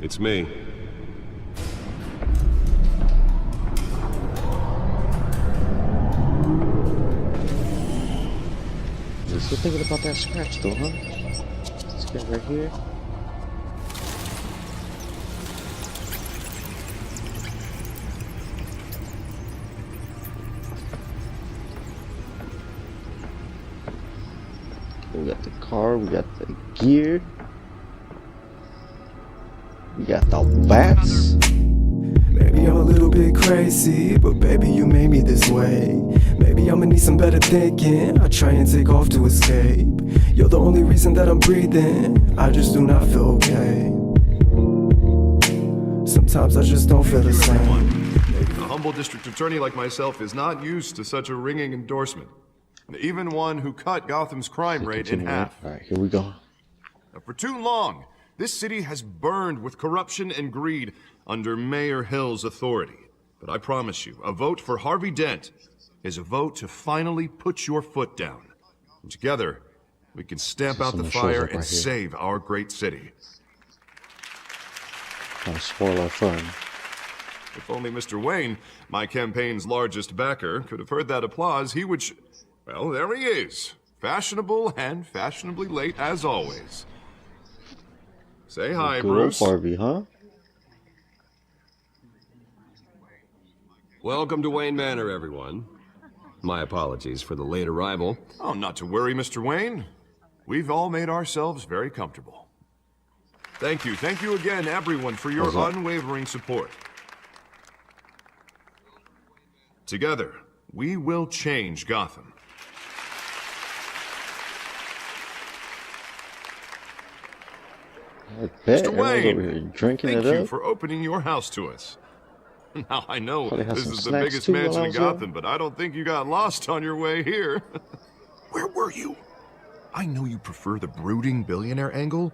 It's me. You're still thinking about that scratch though, huh? Let's get right here. We got the car, we got the gear, we got the bats. Maybe I'm a little bit crazy, but baby, you made me this way. Maybe I'ma need some better thinking. I try and take off to escape. You're the only reason that I'm breathing. I just do not feel okay. Sometimes I just don't feel the same. A humble district attorney like myself is not used to such a ringing endorsement. Even one who cut Gotham's crime rate in half. Alright, here we go. Now, for too long, this city has burned with corruption and greed under Mayor Hill's authority. But I promise you, a vote for Harvey Dent is a vote to finally put your foot down. And together, we can stamp out the fire and save our great city. Trying to spoil our fun. If only Mr. Wayne, my campaign's largest backer, could have heard that applause, he would... Well, there he is. Fashionable and fashionably late as always. Say hi, Bruce. Good old Harvey, huh? Welcome to Wayne Manor, everyone. My apologies for the late arrival. Oh, not to worry, Mr. Wayne. We've all made ourselves very comfortable. Thank you again, everyone, for your unwavering support. Together, we will change Gotham. Mr. Wayne, drinking thank it you up. for opening your house to us. Now, I know this is the biggest too, mansion in while I was Gotham, but I don't think you got lost on your way here. Where were you? I know you prefer the brooding billionaire angle,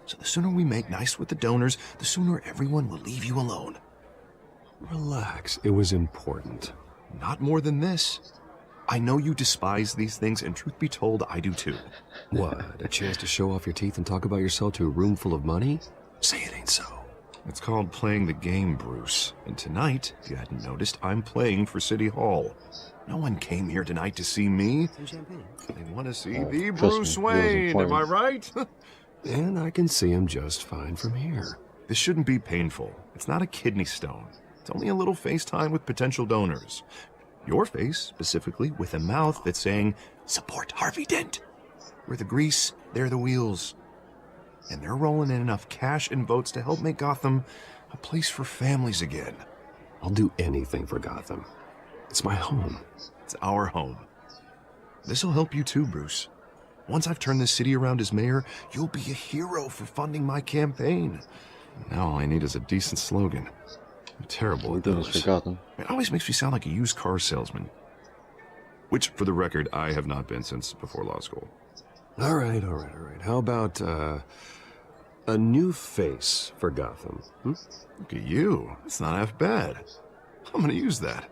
so the sooner we make nice with the donors, the sooner everyone will leave you alone. Relax, it was important. Not more than this. I know you despise these things, and truth be told, I do too. What, a chance to show off your teeth and talk about yourself to a room full of money? Say it ain't so. It's called playing the game, Bruce. And tonight, if you hadn't noticed, I'm playing for City Hall. No one came here tonight to see me. They want to see the Bruce Wayne, am I right? And I can see him just fine from here. This shouldn't be painful. It's not a kidney stone. It's only a little FaceTime with potential donors. Your face, specifically, with a mouth that's saying, support Harvey Dent. We're the grease, they're the wheels. And they're rolling in enough cash and votes to help make Gotham a place for families again. I'll do anything for Gotham. It's my home. It's our home. This'll help you too, Bruce. Once I've turned this city around as mayor, you'll be a hero for funding my campaign. Now all I need is a decent slogan. I'm terrible at those. It always makes me sound like a used car salesman. Which, for the record, I have not been since before law school. All right. How about, a new face for Gotham? Look at you. That's not half bad. I'm gonna use that.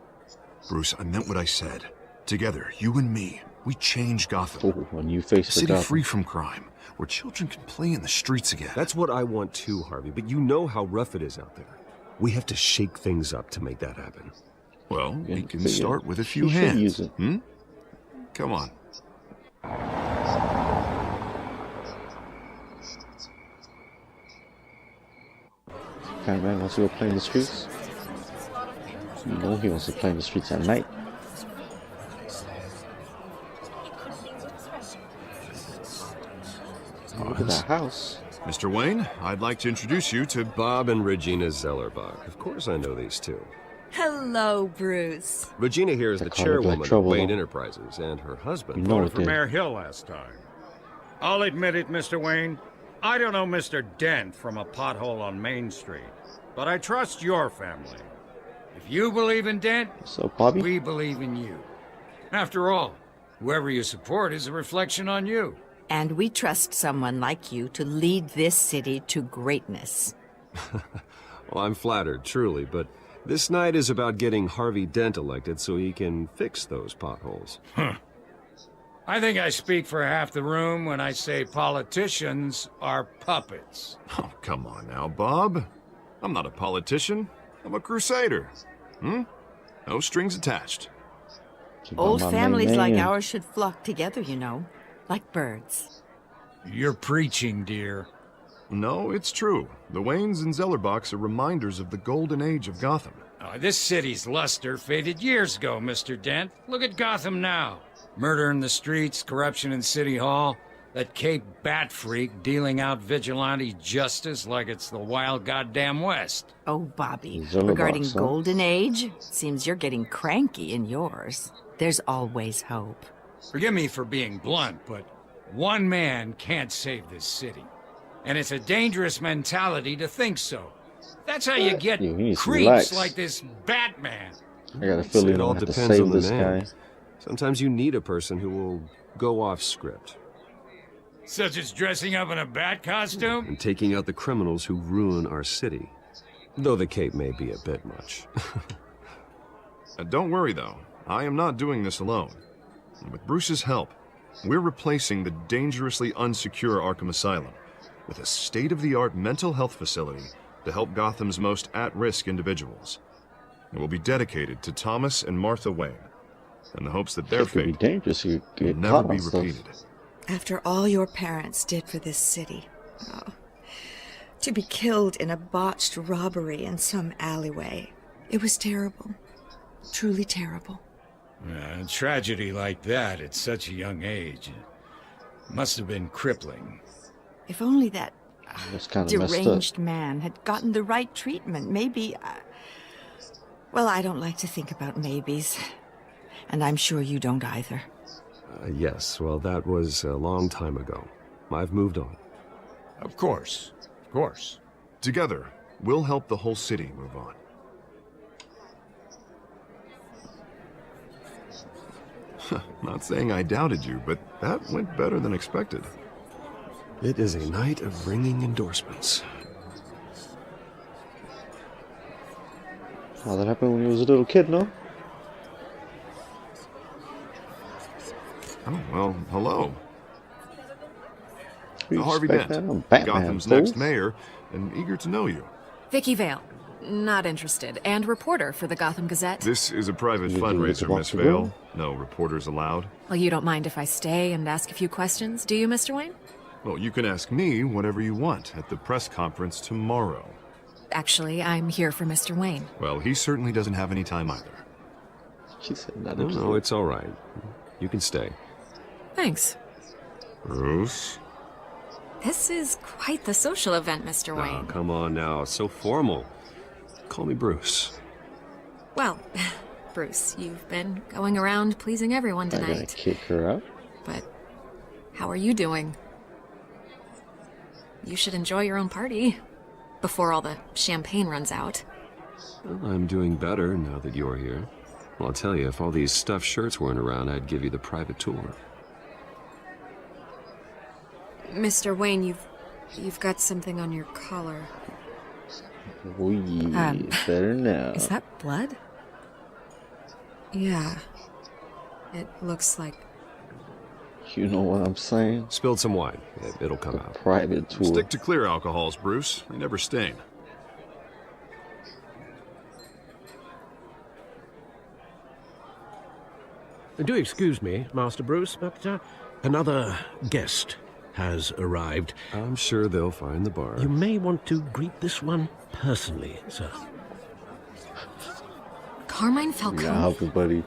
Bruce, I meant what I said. Together, you and me, we change Gotham. Oh, a new face for City Gotham. free from crime, where children can play in the streets again. That's what I want too, Harvey, but you know how rough it is out there. We have to shake things up to make that happen. Well, we can start with a few hands. Come on. Batman wants to go play in the streets. You know he wants to play in the streets at night. Look at that house. Mr. Wayne, I'd like to introduce you to Bob and Regina Zellerbach. Of course I know these two. Hello, Bruce. Regina here is the chairwoman of Wayne Enterprises, and her husband voted for Mayor Hill last time. I'll admit it, Mr. Wayne. I don't know Mr. Dent from a pothole on Main Street, but I trust your family. If you believe in Dent, so, Bobby? We believe in you. After all, whoever you support is a reflection on you. And we trust someone like you to lead this city to greatness. Well, I'm flattered, truly, but this night is about getting Harvey Dent elected so he can fix those potholes. I think I speak for half the room when I say politicians are puppets. Oh, come on now, Bob. I'm not a politician. I'm a crusader. No strings attached. Keep on Old my families main like man. ours should flock together, you know, like birds. You're preaching, dear. No, it's true. The Waynes and Zellerbachs are reminders of the golden age of Gotham. This city's luster faded years ago, Mr. Dent. Look at Gotham now. Murder in the streets, corruption in City Hall, that Cape Bat freak dealing out vigilante justice like it's the wild goddamn West. Oh, Bobby, Zellerbachs, regarding huh? Golden Age, seems you're getting cranky in yours. There's always hope. Forgive me for being blunt, but one man can't save this city. And it's a dangerous mentality to think so. That's how you get Yo, he needs to creeps relax. like this Batman. I got a feeling It I all have to depends save on the this man. guy. Sometimes you need a person who will go off script Such as dressing up in a bat costume? and taking out the criminals who ruin our city. Though the cape may be a bit much. Don't worry, though. I am not doing this alone. And with Bruce's help, we're replacing the dangerously unsecure Arkham Asylum with a state-of-the-art mental health facility to help Gotham's most at-risk individuals. It will be dedicated to Thomas and Martha Wayne, in the hopes that their It could be fate dangerous. You will get never caught be on stuff. repeated. After all your parents did for this city. Oh, to be killed in a botched robbery in some alleyway. It was terrible. Truly terrible. A tragedy like that at such a young age must have been crippling. If only that That's kind of messed up. deranged man had gotten the right treatment, maybe... well, I don't like to think about maybes. And I'm sure you don't either. Yes, well, that was a long time ago. I've moved on. Of course, of course. Together, we'll help the whole city move on. Not saying I doubted you, but that went better than expected. It is a night of ringing endorsements. Oh, that happened when he was a little kid, no? Oh, well, hello. You Harvey expect Dent, that? I'm Batman, Gotham's fool. next mayor, and eager to know you. Vicky Vale. Not interested. And reporter for the Gotham Gazette. This is a private You do get to fundraiser, walk Miss the Vale. room. No reporters allowed. Well, you don't mind if I stay and ask a few questions, do you, Mr. Wayne? Well, you can ask me whatever you want at the press conference tomorrow. Actually, I'm here for Mr. Wayne. Well, he certainly doesn't have any time either. She said not No, interested. no, it's all right. You can stay. Thanks. Bruce? This is quite the social event, Mr. Oh, Wayne. come on now. So formal. Call me Bruce. Well, Bruce, you've been going around pleasing everyone I'm gonna tonight. kick her out. But how are you doing? You should enjoy your own party before all the champagne runs out. Well, I'm doing better now that you're here. Well, I'll tell you, if all these stuffed shirts weren't around, I'd give you the private tour. Mr. Wayne, you've got something on your collar. We better now. Is that blood? Yeah. It looks like... You know what I'm saying? Spilled some wine. It'll come out. Private tour. Stick to clear alcohols, Bruce. They never stain. Do excuse me, Master Bruce, but another guest has arrived. I'm sure they'll find the bar. You may want to greet this one personally, sir. Carmine You're Falcone? not helping, buddy.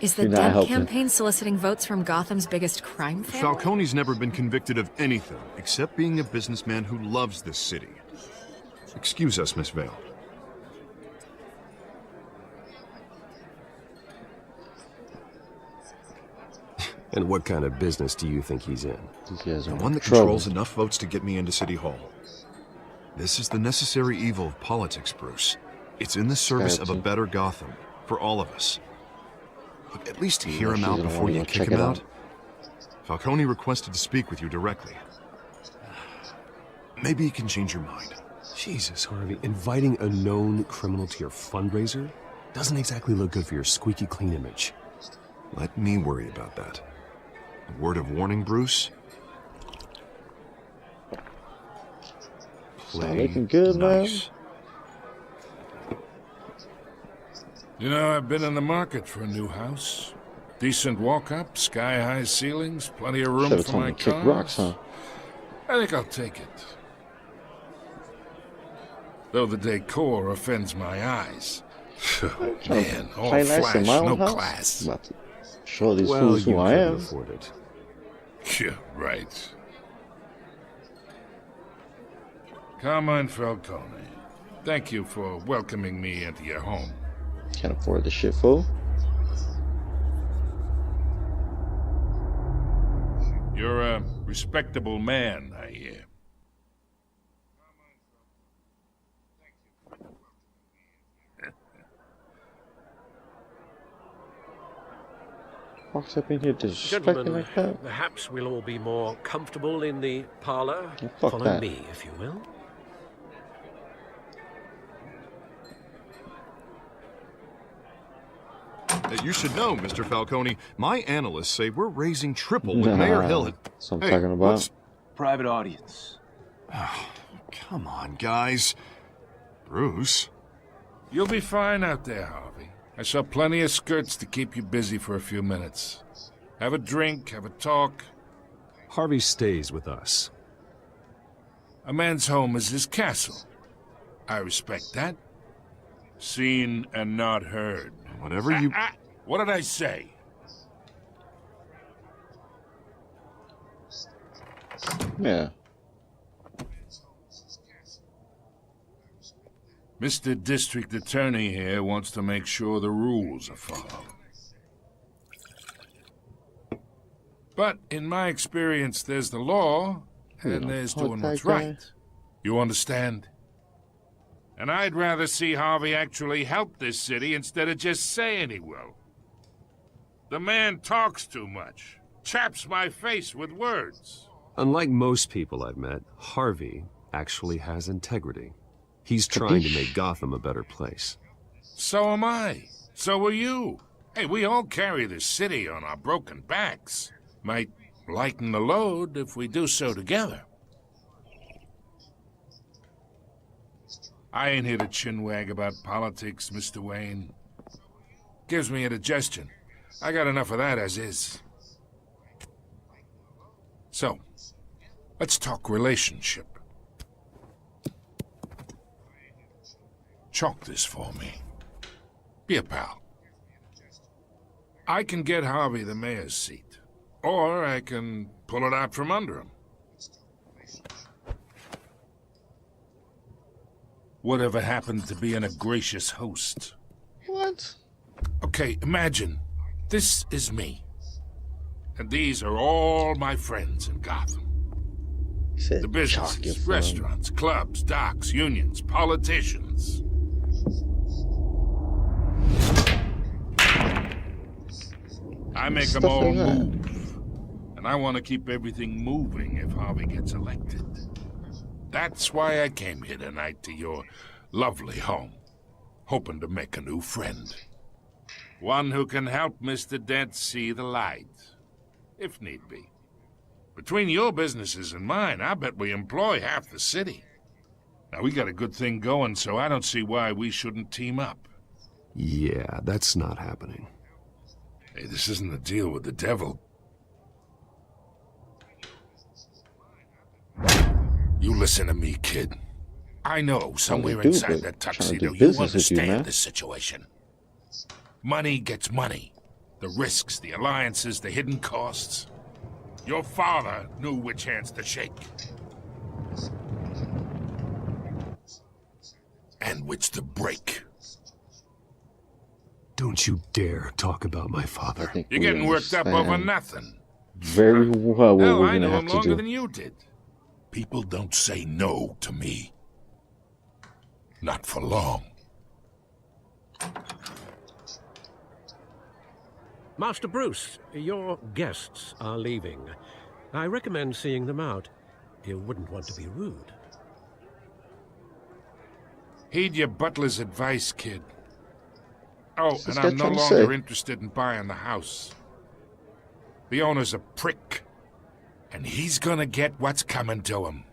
Is the You're not Dent helping. campaign soliciting votes from Gotham's biggest crime family? Falcone's never been convicted of anything except being a businessman who loves this city. Excuse us, Miss Vale. And what kind of business do you think he's in? These guys are One in that trouble. controls enough votes to get me into City Hall. This is the necessary evil of politics, Bruce. It's in the service of a Gotcha. better Gotham, for all of us. Look, at least hear him she's out gonna before wanna you go kick check him it out. out. Falcone requested to speak with you directly. Maybe he can change your mind. Jesus, Harvey, inviting a known criminal to your fundraiser doesn't exactly look good for your squeaky clean image. Let me worry about that. A word of warning, Bruce? Start looking good, nice. man. You know, I've been in the market for a new house. Decent walk-up, sky-high ceilings, plenty of room Should've for told my me to kick cars. rocks, huh? I think I'll take it. Though the decor offends my eyes. Man, all Highlights in flash, my no own house? class. About to show these Well, fools you who I couldn't am. afford it. Yeah, right. Carmine Falcone, thank you for welcoming me into your home. Can't afford the shit, fool. You're a respectable man, I hear. Walks up in here disrespecting Gentlemen, like that. perhaps we'll all be more comfortable in the parlor. Yeah, fuck Follow that. me, if you will. You should know, Mr. Falcone, my analysts say we're raising triple with Mayor Hill. That's what I'm talking about. what's- Private audience. Come on, guys. Bruce? You'll be fine out there, Harvey. I saw plenty of skirts to keep you busy for a few minutes. Have a drink, have a talk. Harvey stays with us. A man's home is his castle. I respect that. Seen and not heard. Whatever you... What did I say? Yeah. Mr. District Attorney here wants to make sure the rules are followed. But in my experience, there's the law, and there's doing what's right. You understand? And I'd rather see Harvey actually help this city instead of just saying he will. The man talks too much, chaps my face with words. Unlike most people I've met, Harvey actually has integrity. He's trying to make Gotham a better place. So am I. So are you. Hey, we all carry this city on our broken backs. Might lighten the load if we do so together. I ain't here to chinwag about politics, Mr. Wayne. Gives me indigestion. I got enough of that as is. So, let's talk relationship. Chalk this for me. Be a pal. I can get Harvey the mayor's seat, or I can pull it out from under him. Whatever happened to being a gracious host? What? Okay, imagine, this is me. And these are all my friends in Gotham. He said, The "Chalk it businesses, for 'em." restaurants, clubs, docks, unions, politicians. I make them Stuff all like that. move. And I want to keep everything moving if Harvey gets elected. That's why I came here tonight to your lovely home, hoping to make a new friend. One who can help Mr. Dent see the light, if need be. Between your businesses and mine, I bet we employ half the city. Now, we got a good thing going, so I don't see why we shouldn't team up. Yeah, that's not happening. Hey, this isn't a deal with the devil. You listen to me, kid. I know somewhere do, inside but that trying to tuxedo do you business with you, understand man. this situation. Money gets money. The risks, the alliances, the hidden costs. Your father knew which hands to shake. And which to break. Don't you dare talk about my father. I think You're we getting worked up over understand nothing. very well what Hell, we're I gonna knew have him to longer do. than you did. People don't say no to me. Not for long. Master Bruce, your guests are leaving. I recommend seeing them out. You wouldn't want to be rude. Heed your butler's advice, kid. Oh, What's and this I'm guy no trying to longer say? interested in buying the house. The owner's a prick, and he's gonna get what's coming to him.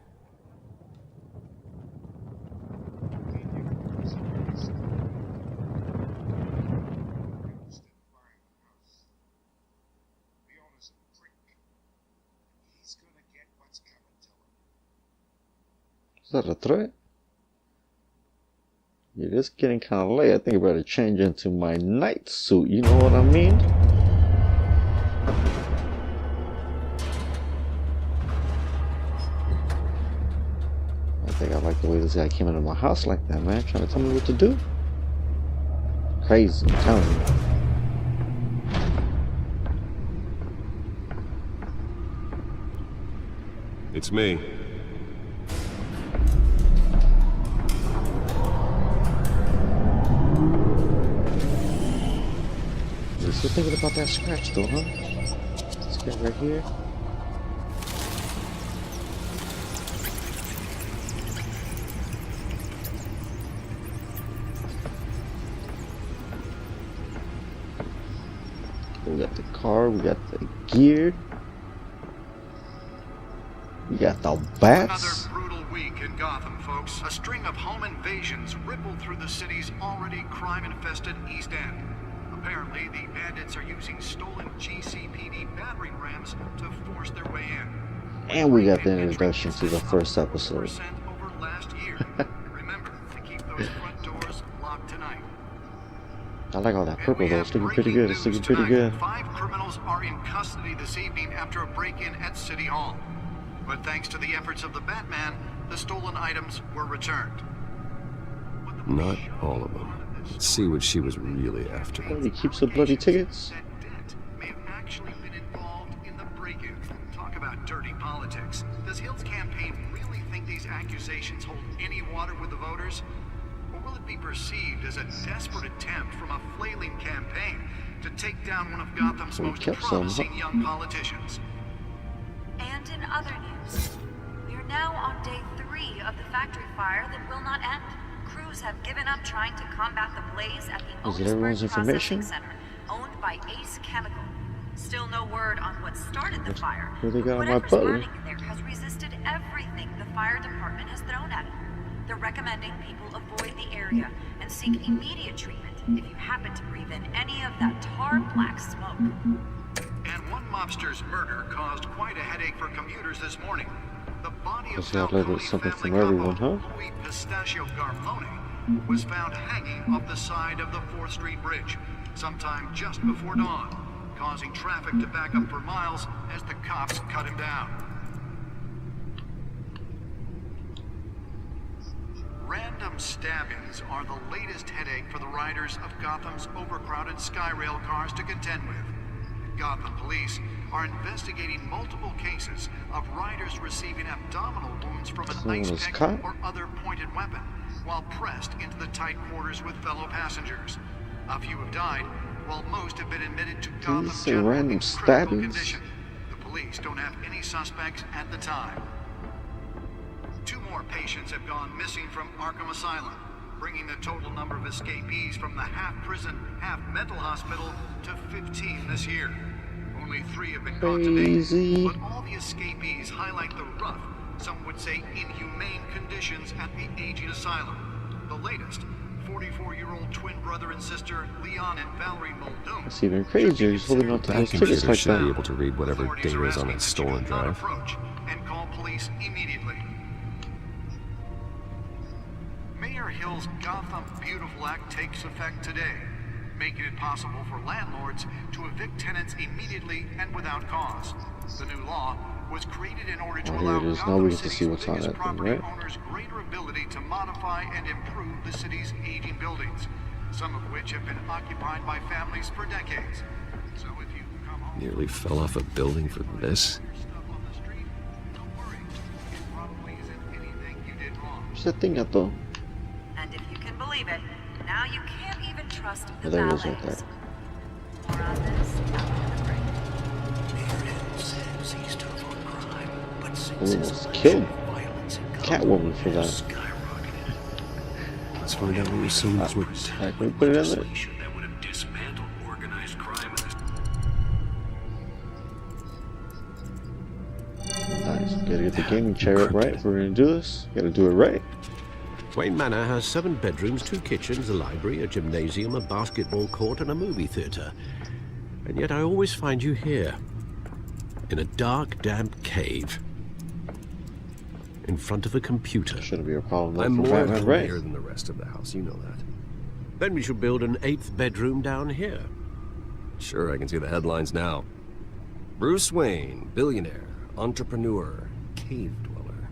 Is that a threat? It is getting kind of late. I think I better change into my night suit. You know what I mean? I think I like the way this guy came into my house like that, man. Trying to tell me what to do. Crazy, I'm telling you. It's me. You're still thinking about that scratch though, huh? This guy right here. We got the car, we got the gear. We got the bats. Another brutal week in Gotham, folks. A string of home invasions rippled through the city's already crime-infested East End. Apparently, the bandits are using stolen GCPD battering rams to force their way in. And we got the introduction to the first episode. Over last year. Remember to keep those front doors locked tonight. I like all that purple though. It's looking pretty good. It's looking pretty good. 5 criminals are in custody this evening after a break-in at City Hall. But thanks to the efforts of the Batman, the stolen items were returned. Not all of them. Let's see what she was really after. Oh, he keeps the bloody tickets. May have actually been involved in the break-in. Talk about dirty politics. Does Hill's campaign really think these accusations hold any water with the voters? Or will it be perceived as a desperate attempt from a flailing campaign to take down one of Gotham's most promising young politicians? And in other news, we are now on day 3 of the factory fire that will not end. Crews have given up trying to combat the blaze at the Otisburg Processing Center, owned by Ace Chemical. Still no word on what started the fire. Whatever's burning in there has resisted everything the fire department has thrown at it. They're recommending people avoid the area and seek immediate treatment if you happen to breathe in any of that tar black smoke. And one mobster's murder caused quite a headache for commuters this morning. The body of something from everyone, huh? Louis Pistachio Garmone was found hanging off the side of the 4th Street Bridge sometime just before dawn, causing traffic to back up for miles as the cops cut him down. Random stabbings are the latest headache for the riders of Gotham's overcrowded Skyrail cars to contend with. Gotham police are investigating multiple cases of riders receiving abdominal wounds from an ice pick or other pointed weapon while pressed into the tight quarters with fellow passengers. A few have died, while most have been admitted to Gotham's random stabbings. condition. The police don't have any suspects at the time. 2 more patients have gone missing from Arkham Asylum, bringing the total number of escapees from the half-prison, half-mental hospital to 15 this year. Only 3 have been caught to date, but all the escapees highlight the rough, some would say inhumane conditions at the aging asylum. The latest, 44-year-old twin brother and sister Leon and Valerie Muldoon. That's even crazier. He's holding on to those tickets like that. Be able to read whatever data is on that stolen drive. And call police immediately. Mayor Hill's Gotham Beautiful Act takes effect today, making it possible for landlords to evict tenants immediately and without cause. The new law was created in order to allow Gotham City's biggest property owners greater ability to modify and improve the city's aging buildings, some of which have been occupied by families for decades. So if you come home... Nearly fell off a building for this? What's that thing up though? And if you can believe it, now you can't even trust the there it is valets. right there. More on this after the break. Almost killed Catwoman for that. Let's find out what we assumed was what. Can we put it in there? the gaming chair up right. If we're gonna do this, gotta do it right. Wayne Manor has 7 bedrooms, 2 kitchens, a library, a gymnasium, a basketball court, and a movie theater. And yet I always find you here, in a dark, damp cave, in front of a computer. Shouldn't be a problem. I'm more Batman, right? here than the rest of the house, you know that. Then we should build an 8th bedroom down here. Sure, I can see the headlines now. Bruce Wayne, billionaire, entrepreneur, cave dweller.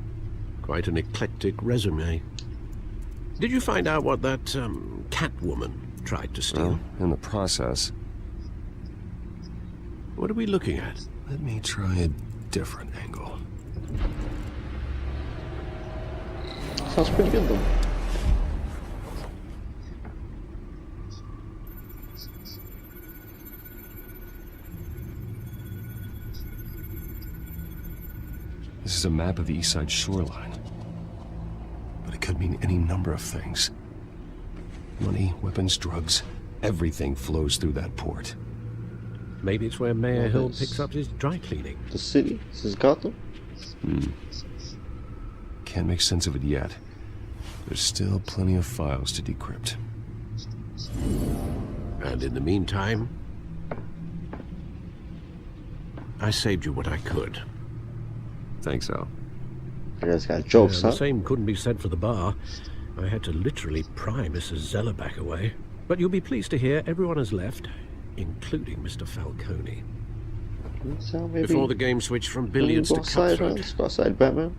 Quite an eclectic resume. Did you find out what that, Catwoman tried to steal? Well, in the process. What are we looking at? Let me try a different angle. Sounds pretty good though. This is a map of the east side shoreline. But it could mean any number of things. Money, weapons, drugs, everything flows through that port. Maybe it's where Mayor Hill picks up his dry cleaning. The city? This is Gotham? Can't make sense of it yet. There's still plenty of files to decrypt. And in the meantime, I saved you what I could. Thanks, Al. You guys got jokes, huh? The same couldn't be said for the bar. I had to literally pry Mrs. Zeller back away. But you'll be pleased to hear everyone has left, including Mr. Falcone. So maybe Before the game switched from billiards to cutthroat. Let's go outside, Batman.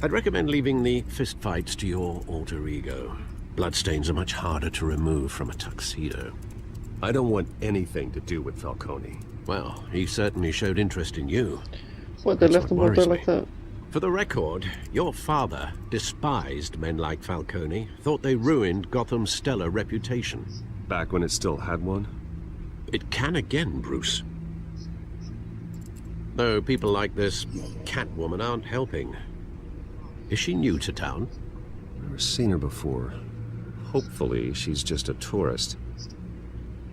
I'd recommend leaving the fistfights to your alter ego. Bloodstains are much harder to remove from a tuxedo. I don't want anything to do with Falcone. Well, he certainly showed interest in you. What, they left him out there like that? For the record, your father despised men like Falcone, thought they ruined Gotham's stellar reputation. Back when it still had one? It can again, Bruce. Though people like this Catwoman aren't helping. Is she new to town? Never seen her before. Hopefully, she's just a tourist.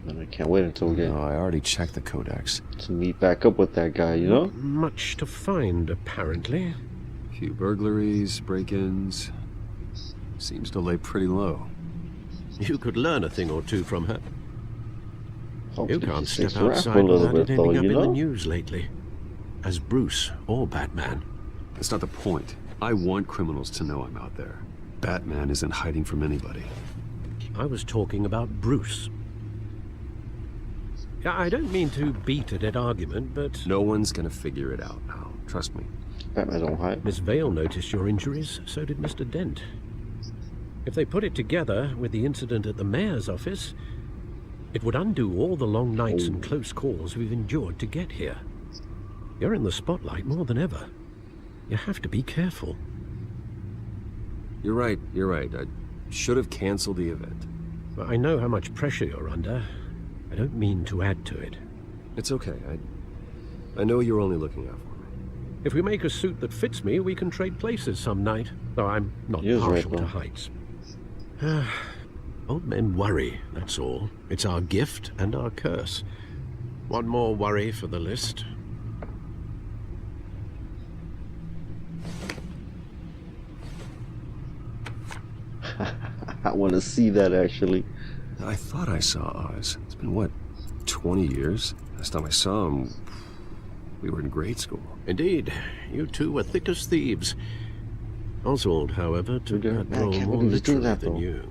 And I can't wait until we get... No, I already checked the codex. To meet back up with that guy, you know? Much to find, apparently. A few burglaries, break-ins. Seems to lay pretty low. You could learn a thing or two from her. Hopefully You can't she step stays around for a outside little without it bit, though, ending up you in know? the news lately. As Bruce or Batman. That's not the point. I want criminals to know I'm out there. Batman isn't hiding from anybody. I was talking about Bruce. I don't mean to beat a dead argument, but... No one's gonna figure it out now. Trust me. Batman don't hide. Miss Vale noticed your injuries, so did Mr. Dent. If they put it together with the incident at the mayor's office, it would undo all the long nights and close calls we've endured to get here. You're in the spotlight more than ever. You have to be careful. You're right. I should have canceled the event. But I know how much pressure you're under. I don't mean to add to it. It's okay. I know you're only looking out for me. If we make a suit that fits me, we can trade places some night. Though I'm not partial to heights. Old men worry, that's all. It's our gift and our curse. One more worry for the list. I want to see that, actually. I thought I saw Oz. It's been, what, 20 years? Last time I saw him, we were in grade school. Indeed. You two were thick as thieves. Oswald, however, took that role more literally than you.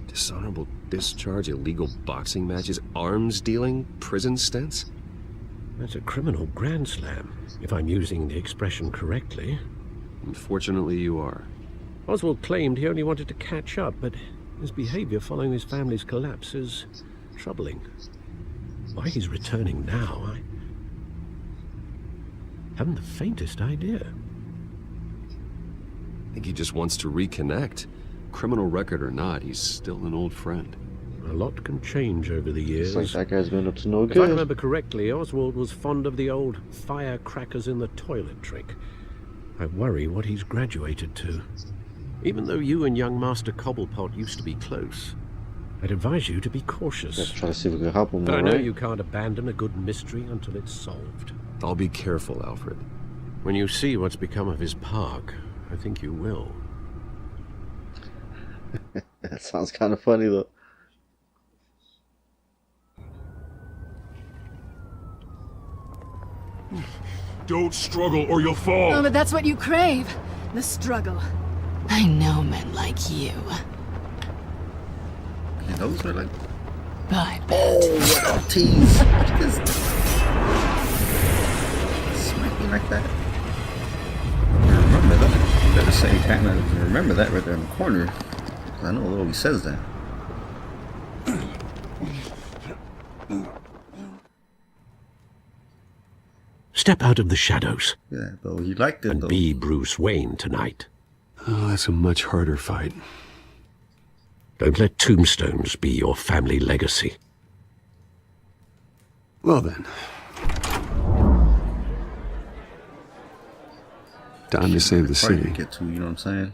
Dishonorable discharge, illegal boxing matches, arms dealing, prison stints? That's a criminal grand slam, if I'm using the expression correctly. Unfortunately, you are. Oswald claimed he only wanted to catch up, but his behavior following his family's collapse is troubling. Why he's returning now, I haven't the faintest idea. I think he just wants to reconnect. Criminal record or not, he's still an old friend. A lot can change over the years. Looks like that guy's been up to no good. If I remember correctly, Oswald was fond of the old firecrackers in the toilet trick. I worry what he's graduated to. Even though you and young Master Cobblepot used to be close, I'd advise you to be cautious. Let's try to see if we can help him. But I know you can't abandon a good mystery until it's solved. I'll be careful, Alfred. When you see what's become of his park, I think you will. That sounds kind of funny, though. Don't struggle or you'll fall. Oh, but that's what you crave. The struggle. I know men like you. And those are like... Bye, oh, what a tease. Look at this. Smack me like that. Remember that. You better say kind of remember that right there in the corner. I know what he says that. Step out of the shadows. Yeah, though he liked it, and though. Be Bruce Wayne tonight. Oh, that's a much harder fight. Don't let tombstones be your family legacy. Well then. Time to save the city. Get to, you know what I'm saying?